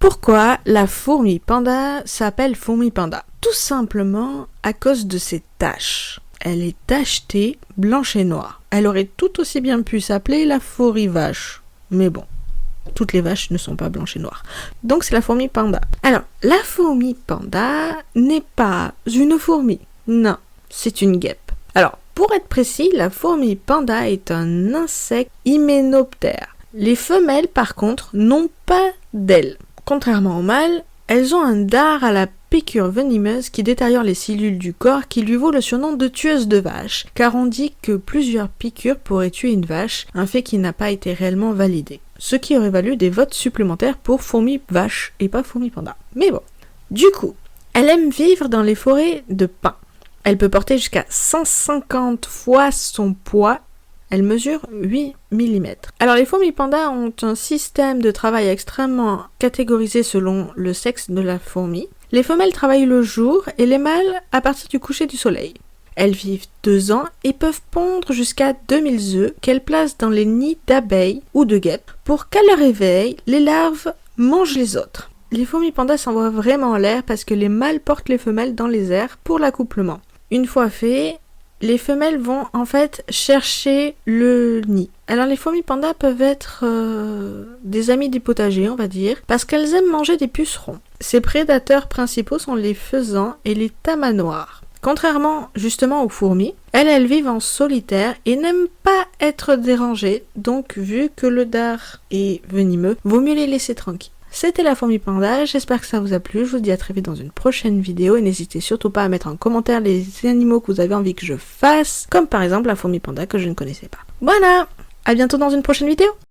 Pourquoi la fourmi panda s'appelle fourmi panda? Tout simplement à cause de ses taches. Elle est tachetée blanche et noire. Elle aurait tout aussi bien pu s'appeler la fourmi vache. Mais bon, toutes les vaches ne sont pas blanches et noires. Donc c'est la fourmi panda. Alors, la fourmi panda n'est pas une fourmi. Non, c'est une guêpe. Alors, pour être précis, la fourmi panda est un insecte hyménoptère. Les femelles, par contre, n'ont pas d'ailes. Contrairement aux mâles, elles ont un dard à la piqûre venimeuse qui détériore les cellules du corps, qui lui vaut le surnom de tueuse de vaches, car on dit que plusieurs piqûres pourraient tuer une vache, un fait qui n'a pas été réellement validé. Ce qui aurait valu des votes supplémentaires pour fourmi vache et pas fourmi panda. Mais bon. Du coup, elle aime vivre dans les forêts de pins. Elle peut porter jusqu'à 150 fois son poids. Elle mesure 8 mm. Alors les fourmis pandas ont un système de travail extrêmement catégorisé selon le sexe de la fourmi. Les femelles travaillent le jour et les mâles à partir du coucher du soleil. Elles vivent 2 ans et peuvent pondre jusqu'à 2000 œufs qu'elles placent dans les nids d'abeilles ou de guêpes pour qu'à leur réveil, les larves mangent les autres. Les fourmis pandas s'envoient vraiment en l'air parce que les mâles portent les femelles dans les airs pour l'accouplement. Une fois fait, les femelles vont en fait chercher le nid. Alors les fourmis pandas peuvent être des amis des potagers, on va dire, parce qu'elles aiment manger des pucerons. Ses prédateurs principaux sont les faisans et les tamas noirs. Contrairement justement aux fourmis, elles vivent en solitaire et n'aiment pas être dérangées, donc vu que le dard est venimeux, vaut mieux les laisser tranquilles. C'était la fourmi panda, j'espère que ça vous a plu, je vous dis à très vite dans une prochaine vidéo et n'hésitez surtout pas à mettre en commentaire les animaux que vous avez envie que je fasse, comme par exemple la fourmi panda que je ne connaissais pas. Voilà, à bientôt dans une prochaine vidéo.